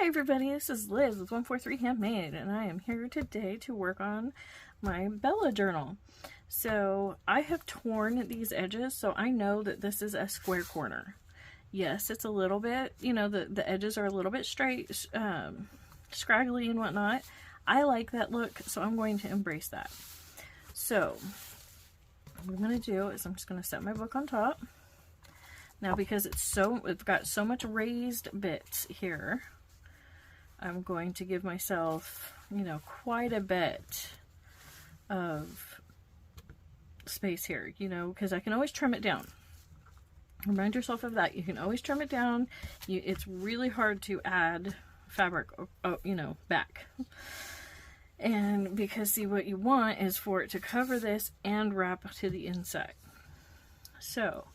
Hi everybody, this is Liz with 143 Handmade, and I am here today to work on my Bella journal. So I have torn these edges, so I know that this is a square corner. Yes, it's a little bit, the edges are a little bit straight, scraggly and whatnot. I like that look, so I'm going to embrace that. So what I'm going to do is I'm just going to set my book on top. Now because it's got so much raised bits here, I'm going to give myself, quite a bit of space here, because I can always trim it down. Remind yourself of that. You can always trim it down. It's really hard to add fabric, back. And because, see, what you want is for it to cover this and wrap to the inside. So,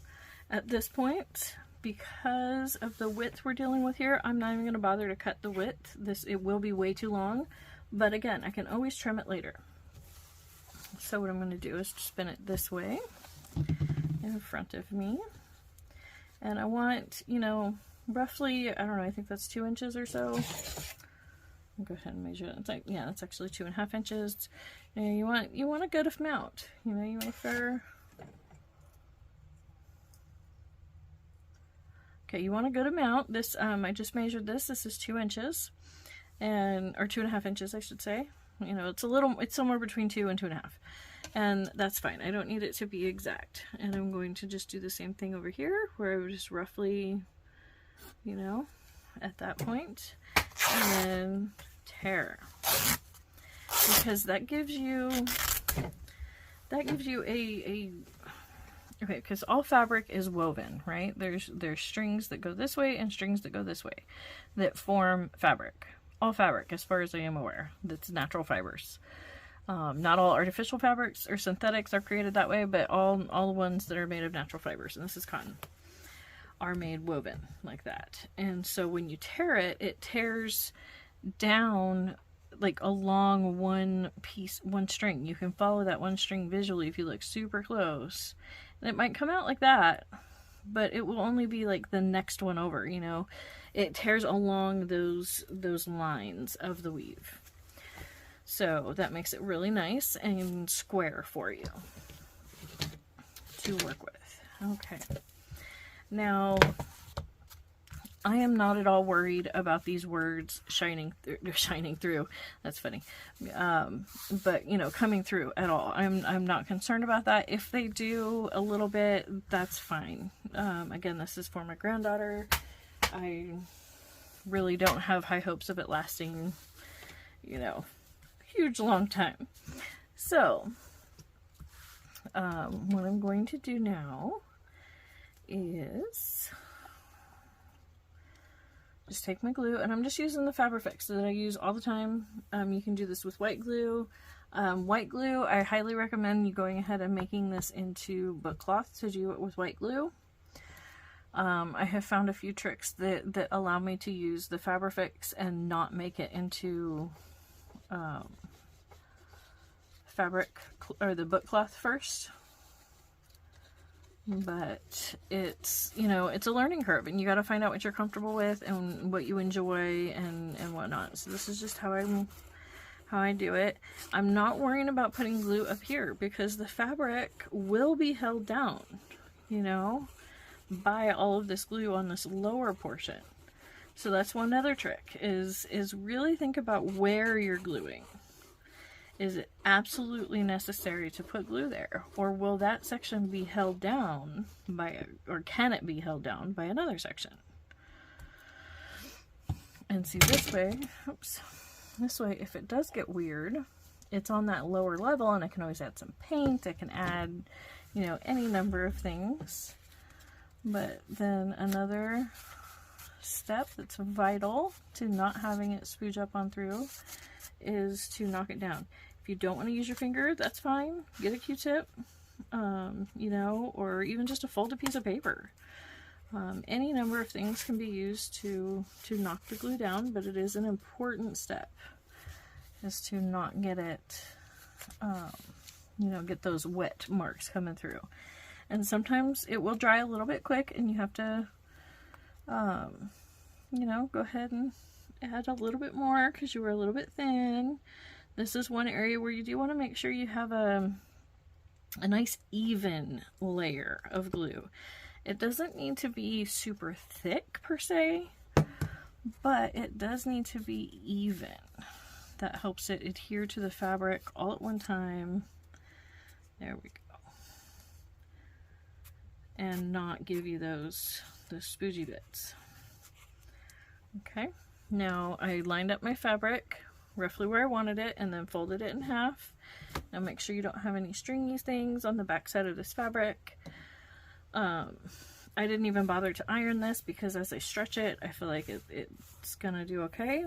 at this point, because of the width we're dealing with here, I'm not even going to bother to cut the width. It will be way too long, but again, I can always trim it later. So what I'm going to do is spin it this way in front of me, and I want, roughly, I don't know, I think that's 2 inches or so. I'll go ahead and measure it. It's like, yeah, that's actually 2.5 inches. And you want a good amount. You want a fair. Okay, you want a good amount. This, I just measured this. This is 2 inches, or 2.5 inches, I should say. It's somewhere between 2 and 2.5, and that's fine. I don't need it to be exact. And I'm going to just do the same thing over here, where I would just roughly, at that point, and then tear, because that gives you a okay, because all fabric is woven, right? There's strings that go this way and strings that go this way that form fabric. All fabric, as far as I am aware, that's natural fibers. Not all artificial fabrics or synthetics are created that way, but all the ones that are made of natural fibers, and this is cotton, are made woven like that. And so when you tear it, it tears down like along one string. You can follow that one string visually if you look super close. And it might come out like that, but it will only be like the next one over, It tears along those lines of the weave. So that makes it really nice and square for you to work with. Okay. Now, I am not at all worried about these words shining through. That's funny. But, coming through at all. I'm not concerned about that. If they do a little bit, that's fine. Again, this is for my granddaughter. I really don't have high hopes of it lasting, huge long time. So, what I'm going to do now is just take my glue, and I'm just using the Fabrifix that I use all the time. You can do this with white glue. White glue, I highly recommend you going ahead and making this into book cloth to do it with white glue. I have found a few tricks that allow me to use the Fabrifix and not make it into fabric or the book cloth first. But it's, it's a learning curve, and you got to find out what you're comfortable with and what you enjoy and whatnot. So this is just how I do it. I'm not worrying about putting glue up here because the fabric will be held down, by all of this glue on this lower portion. So that's one other trick is really think about where you're gluing. Is it absolutely necessary to put glue there? Or will that section be held down or can it be held down by another section? And see, this way, if it does get weird, it's on that lower level, and I can always add some paint. I can add, any number of things. But then another step that's vital to not having it spooge up on through is to knock it down. If you don't want to use your finger, that's fine. Get a Q-tip, or even just a folded piece of paper. Any number of things can be used to knock the glue down, but it is an important step, is to not get it, get those wet marks coming through. And sometimes it will dry a little bit quick, and you have to, go ahead add a little bit more because you were a little bit thin. This is one area where you do want to make sure you have a nice even layer of glue. It doesn't need to be super thick per se, but it does need to be even. That helps it adhere to the fabric all at one time. There we go. And not give you those spoogy bits. Okay, now I lined up my fabric roughly where I wanted it and then folded it in half. Now make sure you don't have any stringy things on the back side of this fabric. I didn't even bother to iron this because as I stretch it, I feel like it's gonna do okay.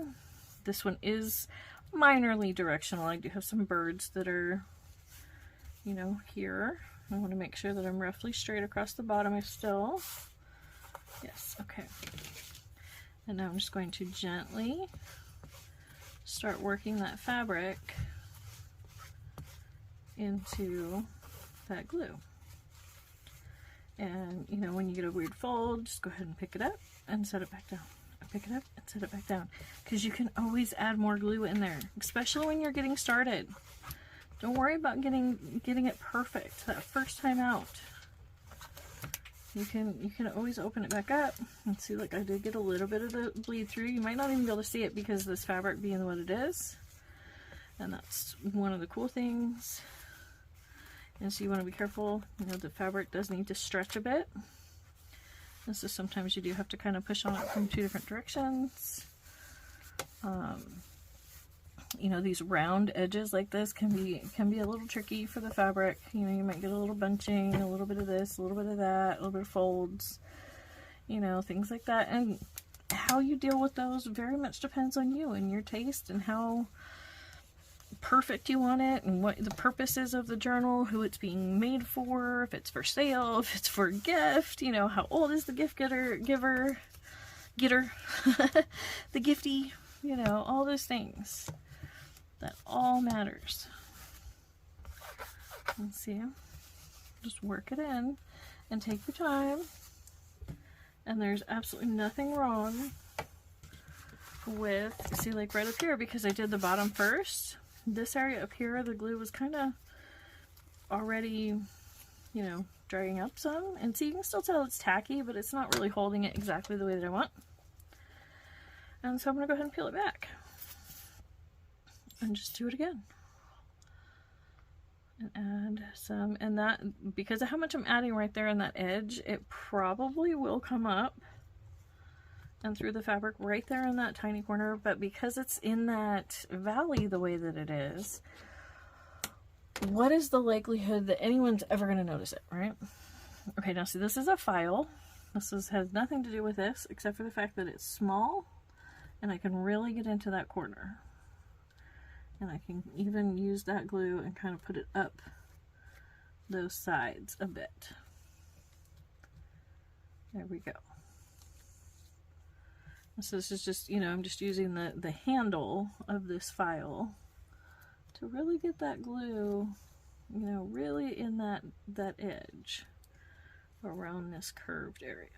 This one is minorly directional. I do have some birds that are, you know, here. I want to make sure that I'm roughly straight across the bottom still. Yes, okay. And now I'm just going to gently start working that fabric into that glue. And, you know, when you get a weird fold, just go ahead and pick it up and set it back down. Pick it up and set it back down. Because you can always add more glue in there, especially when you're getting started. Don't worry about getting it perfect that first time out. You can always open it back up and see, like I did get a little bit of the bleed through. You might not even be able to see it because of this fabric being what it is. And that's one of the cool things. And so you want to be careful, you know, the fabric does need to stretch a bit. And so sometimes you do have to kind of push on it from 2 different directions. You know, these round edges like this can be a little tricky for the fabric. You know, you might get a little bunching, a little bit of this, a little bit of that, a little bit of folds, you know, things like that. And how you deal with those very much depends on you and your taste and how perfect you want it and what the purpose is of the journal, who it's being made for, if it's for sale, if it's for a gift, you know, how old is the gift getter, the gifty, you know, all those things. That all matters. Let's see. Just work it in and take your time. And there's absolutely nothing wrong with, see, like right up here, because I did the bottom first, this area up here, the glue was kind of already, you know, drying up some. And so you can still tell it's tacky, but it's not really holding it exactly the way that I want. And so I'm going to go ahead and peel it back. And just do it again. And add some, and that, because of how much I'm adding right there in that edge, it probably will come up and through the fabric right there in that tiny corner, but because it's in that valley the way that it is, what is the likelihood that anyone's ever going to notice it, right? Okay, now see, this is a file. This has nothing to do with this, except for the fact that it's small, and I can really get into that corner. And I can even use that glue and kind of put it up those sides a bit. There we go. So this is just, you know, I'm just using the handle of this file to really get that glue, you know, really in that edge around this curved area.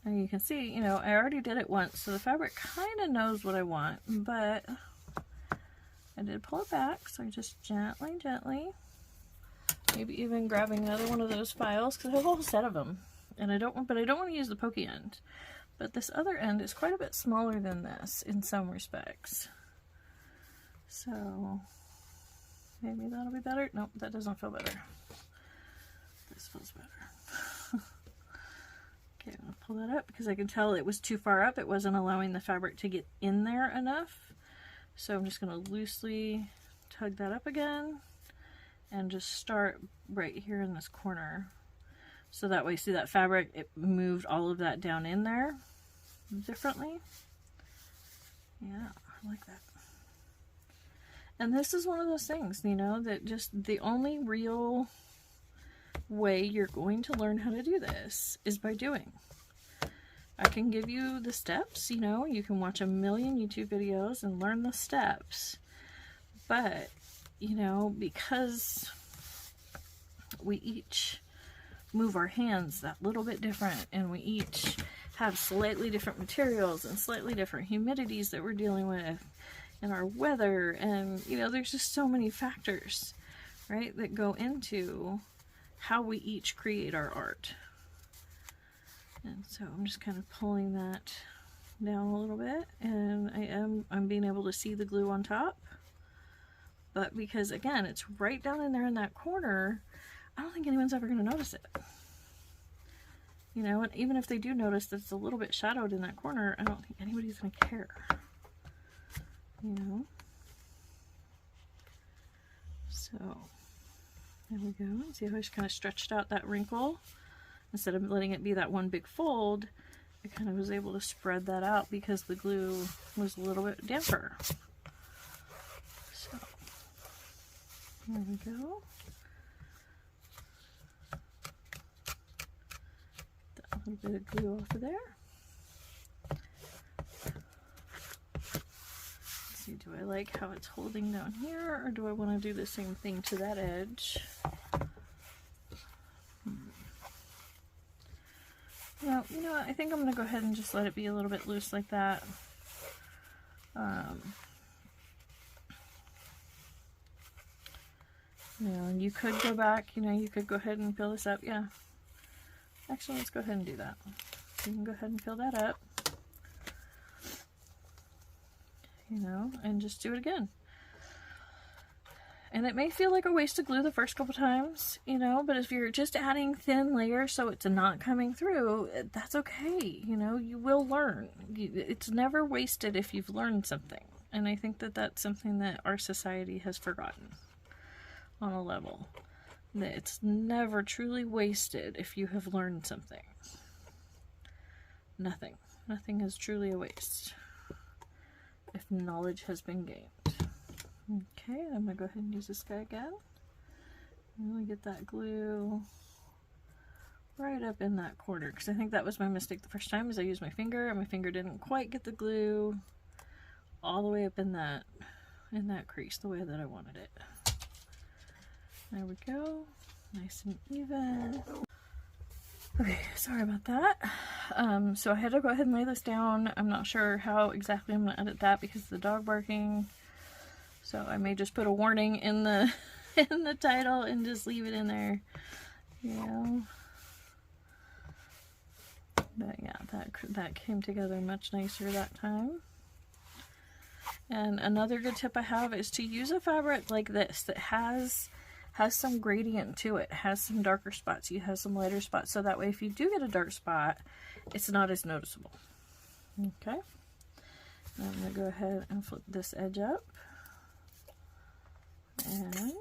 And you can see, you know, I already did it once, so the fabric kind of knows what I want, but I did pull it back, so I just gently, maybe even grabbing another one of those files, because I have a whole set of them, and I don't want to use the pokey end. But this other end is quite a bit smaller than this in some respects. So maybe that'll be better. Nope, that doesn't feel better. This feels better. Okay, I'm gonna pull that up because I can tell it was too far up. It wasn't allowing the fabric to get in there enough. So I'm just gonna loosely tug that up again and just start right here in this corner. So that way, see that fabric, it moved all of that down in there differently. Yeah, I like that. And this is one of those things, you know, that just the only real way you're going to learn how to do this is by doing. I can give you the steps, you know, you can watch a million YouTube videos and learn the steps, but, you know, because we each move our hands that little bit different, and we each have slightly different materials and slightly different humidities that we're dealing with, and our weather, and you know, there's just so many factors, right, that go into how we each create our art. And so I'm just kind of pulling that down a little bit, and I'm being able to see the glue on top. But because again, it's right down in there in that corner, I don't think anyone's ever going to notice it. You know, and even if they do notice that it's a little bit shadowed in that corner, I don't think anybody's going to care. You know? So, there we go. See how I just kind of stretched out that wrinkle? Instead of letting it be that one big fold, I kind of was able to spread that out because the glue was a little bit damper. So, there we go. That little bit of glue off of there. Let's see, do I like how it's holding down here, or do I want to do the same thing to that edge? No, you know what, I think I'm going to go ahead and just let it be a little bit loose like that. You know, and you could go back, you know, you could go ahead and fill this up, yeah. Actually, let's go ahead and do that. You can go ahead and fill that up. You know, and just do it again. And it may feel like a waste of glue the first couple times, you know, but if you're just adding thin layers so it's not coming through, that's okay. You know, you will learn. It's never wasted if you've learned something. And I think that that's something that our society has forgotten on a level. That it's never truly wasted if you have learned something. Nothing. Nothing is truly a waste if knowledge has been gained. Okay, I'm going to go ahead and use this guy again. Really get that glue right up in that corner, because I think that was my mistake the first time, is I used my finger and my finger didn't quite get the glue all the way up in that crease the way that I wanted it. There we go, nice and even. Okay, sorry about that. So I had to go ahead and lay this down. I'm not sure how exactly I'm going to edit that because of the dog barking. So I may just put a warning in the in the title and just leave it in there. You know. But yeah, that came together much nicer that time. And another good tip I have is to use a fabric like this that has some gradient to it, has some darker spots, you have some lighter spots, so that way if you do get a dark spot, it's not as noticeable. Okay. Now I'm going to go ahead and flip this edge up. And,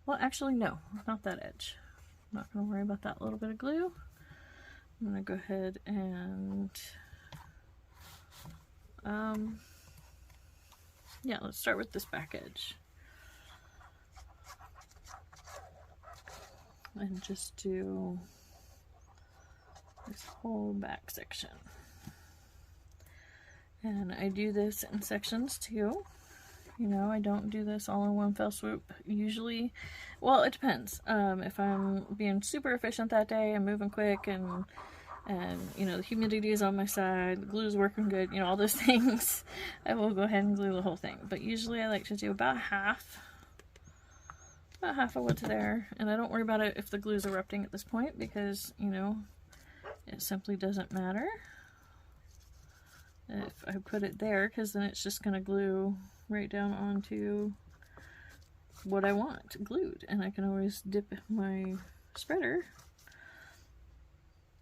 well, actually, no, not that edge. I'm not going to worry about that little bit of glue. I'm going to go ahead and, yeah, let's start with this back edge. And just do this whole back section. And I do this in sections too. You know, I don't do this all in one fell swoop usually. Well, it depends. If I'm being super efficient that day, I'm moving quick, and you know, the humidity is on my side, the glue is working good, you know, all those things, I will go ahead and glue the whole thing. But usually I like to do about half of what's there, and I don't worry about it if the glue is erupting at this point, because, you know, it simply doesn't matter if I put it there, because then it's just going to glue right down onto what I want glued, and I can always dip my spreader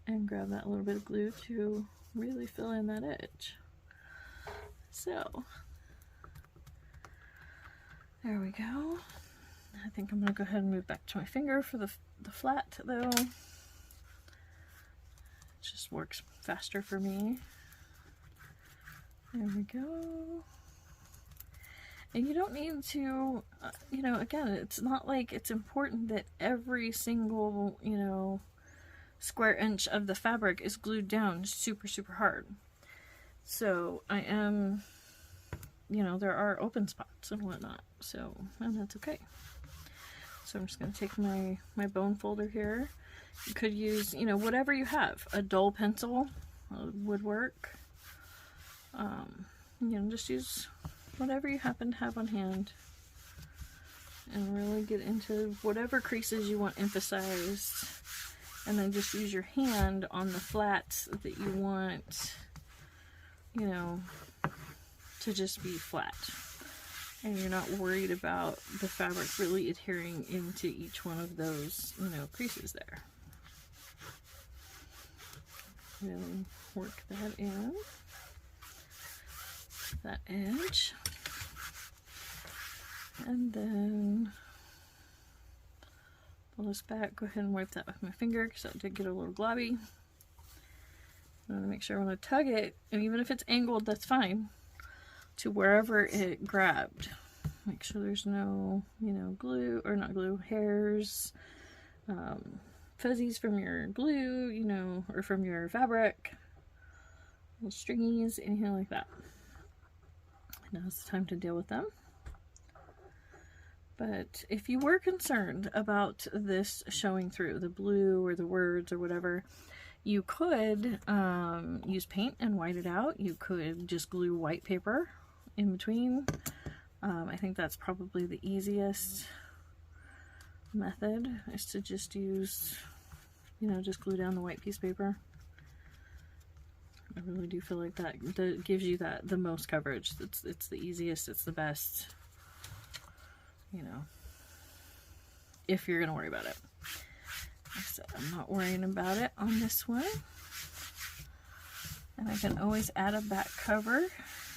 and grab that little bit of glue to really fill in that edge. So there we go. I think I'm going to go ahead and move back to my finger for the flat, though. It just works faster for me. There we go. And you don't need to, you know, again, it's not like it's important that every single, you know, square inch of the fabric is glued down super, super hard. So I am, you know, there are open spots and whatnot, so, and that's okay. So I'm just going to take my bone folder here. You could use, you know, whatever you have. A dull pencil would work. You know, just use whatever you happen to have on hand. And really get into whatever creases you want emphasized. And then just use your hand on the flats that you want, you know, to just be flat. And you're not worried about the fabric really adhering into each one of those, you know, creases there. Really work that in, that edge. And then pull this back, go ahead and wipe that with my finger because that did get a little globby. I want to make sure when I tug it, and even if it's angled, that's fine, to wherever it grabbed. Make sure there's no, you know, glue, or not glue, hairs, fuzzies from your glue, you know, or from your fabric, little stringies, anything like that. Now it's time to deal with them. But if you were concerned about this showing through, the blue or the words or whatever, you could use paint and white it out. You could just glue white paper in between. I think that's probably the easiest method, is to just use, you know, just glue down the white piece of paper. I really do feel like that gives you the most coverage. It's the easiest, it's the best, you know, if you're gonna worry about it. So I'm not worrying about it on this one. And I can always add a back cover,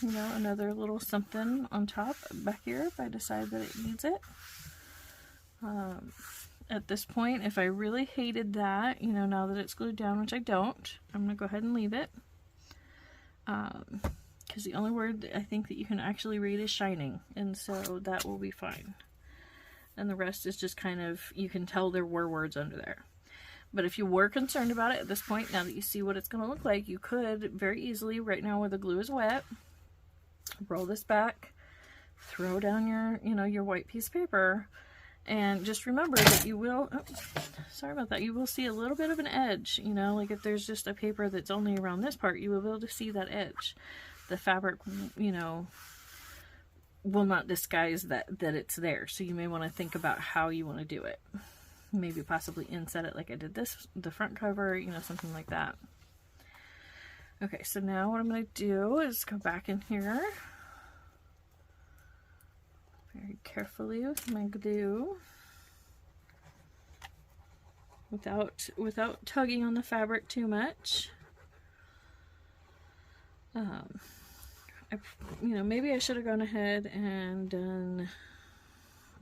you know, another little something on top back here if I decide that it needs it. At this point, if I really hated that, you know, now that it's glued down, which I don't, I'm gonna go ahead and leave it. Because the only word I think that you can actually read is shining, and so that will be fine. And the rest is just kind of, you can tell there were words under there. But if you were concerned about it at this point, now that you see what it's going to look like, you could very easily, right now where the glue is wet, roll this back, throw down your, you know, your white piece of paper, and just remember that you will, oh, sorry about that, you will see a little bit of an edge, you know, like if there's just a paper that's only around this part, you will be able to see that edge. The fabric, you know, will not disguise that it's there, so you may want to think about how you want to do it. Maybe possibly inset it like I did this, the front cover, you know, something like that. Okay, so now what I'm going to do is go back in here very carefully with my glue, without tugging on the fabric too much. You know, maybe I should have gone ahead and done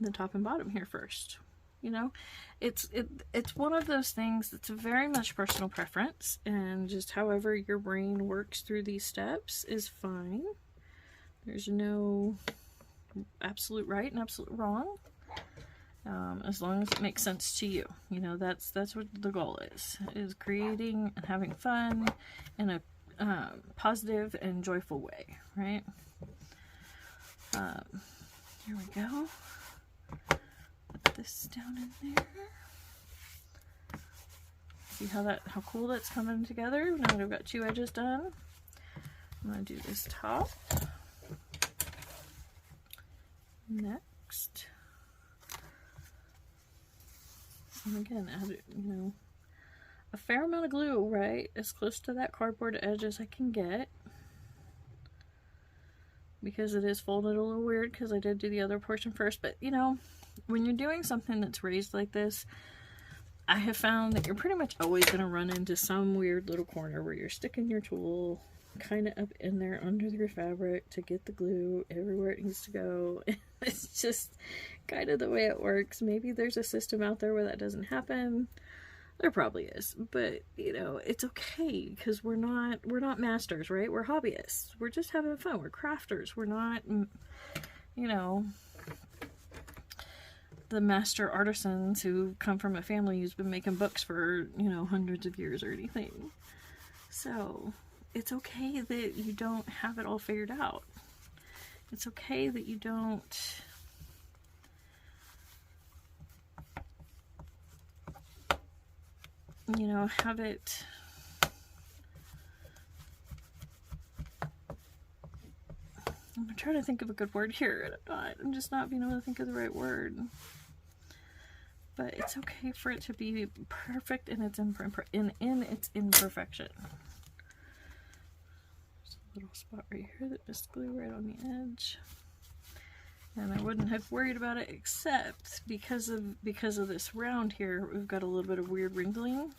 the top and bottom here first. You know, it's one of those things that's very much personal preference, and just however your brain works through these steps is fine. There's no absolute right and absolute wrong, as long as it makes sense to you. You know, that's what the goal is creating and having fun in a positive and joyful way, right? Here we go. Put this down in there. See how cool that's coming together? Now that I've got two edges done, I'm going to do this top next. And again, add, you know, a fair amount of glue, right? As close to that cardboard edge as I can get. Because it is folded a little weird because I did do the other portion first. But, you know, when you're doing something that's raised like this, I have found that you're pretty much always going to run into some weird little corner where you're sticking your tool kind of up in there under your fabric to get the glue everywhere it needs to go. It's just kind of the way it works. Maybe there's a system out there where that doesn't happen. There probably is, but you know, it's okay because we're not masters, right? We're hobbyists. We're just having fun. We're crafters. We're not, you know, the master artisans who come from a family who's been making books for, you know, hundreds of years or anything. So it's okay that you don't have it all figured out. It's okay that you don't you know, have it, I'm trying to think of a good word here. I'm just not being able to think of the right word. But it's okay for it to be perfect in its imperfection. There's a little spot right here that just glue right on the edge. And I wouldn't have worried about it except because of this round here, we've got a little bit of weird wrinkling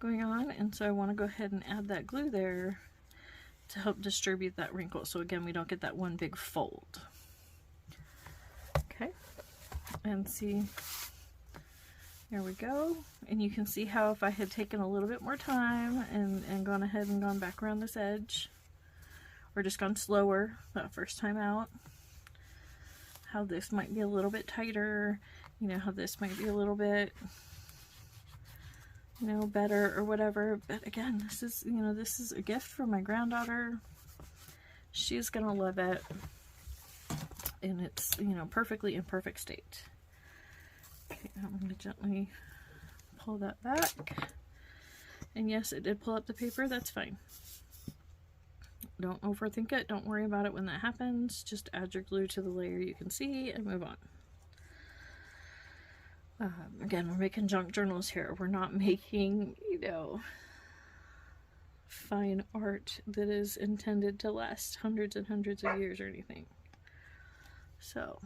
going on, and so I want to go ahead and add that glue there to help distribute that wrinkle. So again, we don't get that one big fold. Okay, and see, there we go. And you can see how if I had taken a little bit more time and gone ahead and gone back around this edge, or just gone slower that first time out, how this might be a little bit tighter, you know, how this might be a little bit, you know, better or whatever. But again, this is, you know, this is a gift from my granddaughter. She's gonna love it in its, you know, perfectly imperfect state. Okay, I'm gonna gently pull that back. And yes, it did pull up the paper. That's fine. Don't overthink it. Don't worry about it when that happens. Just add your glue to the layer you can see and move on. Again, we're making junk journals here. We're not making, you know, fine art that is intended to last hundreds and hundreds of years or anything. So,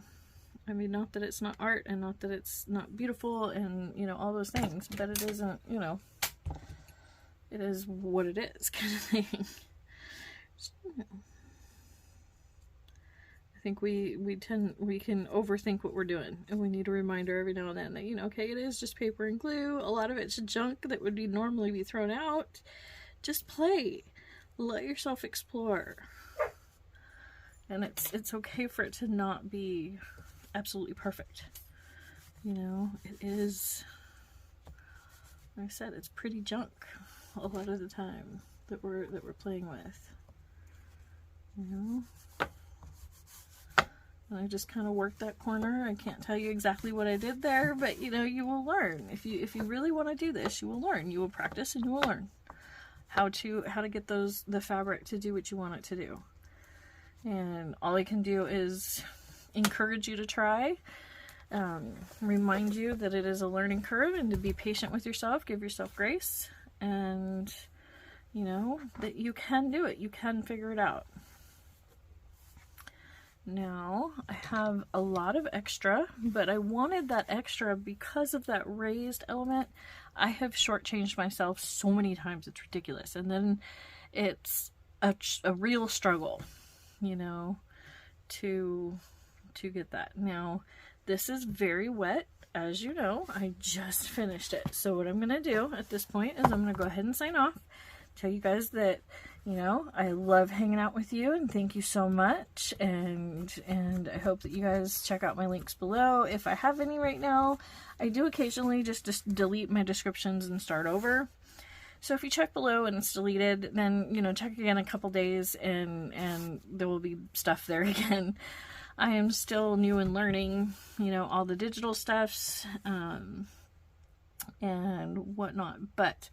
I mean, not that it's not art and not that it's not beautiful and, you know, all those things, but it isn't, you know, it is what it is kind of thing. I think we can overthink what we're doing, and we need a reminder every now and then that, you know, okay, it is just paper and glue. A lot of it's junk that would normally be thrown out. Just play. Let yourself explore. And it's okay for it to not be absolutely perfect. You know, it is, like I said, it's pretty junk a lot of the time that we're playing with. You know, and I just kind of worked that corner. I can't tell you exactly what I did there, but you know, you will learn. If you really want to do this, you will learn. You will practice and you will learn how to get the fabric to do what you want it to do. And all I can do is encourage you to try, remind you that it is a learning curve and to be patient with yourself, give yourself grace, and you know that you can do it. You can figure it out. Now, I have a lot of extra, but I wanted that extra because of that raised element. I have shortchanged myself so many times, it's ridiculous. And then it's a real struggle, you know, to get that. Now, this is very wet, as you know. I just finished it. So what I'm going to do at this point is I'm going to go ahead and sign off. Tell you guys that, you know, I love hanging out with you, and thank you so much, and I hope that you guys check out my links below. If I have any right now, I do occasionally just delete my descriptions and start over. So if you check below and it's deleted, then, you know, check again in a couple days and there will be stuff there again. I am still new and learning, you know, all the digital stuffs and whatnot, but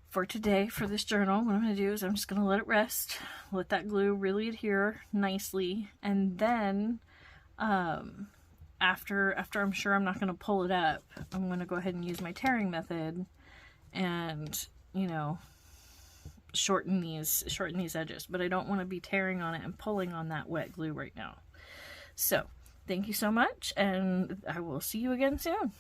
for today, for this journal, what I'm going to do is I'm just going to let it rest, let that glue really adhere nicely, and then after I'm sure I'm not going to pull it up, I'm going to go ahead and use my tearing method and, you know, shorten these edges. But I don't want to be tearing on it and pulling on that wet glue right now. So, thank you so much, and I will see you again soon.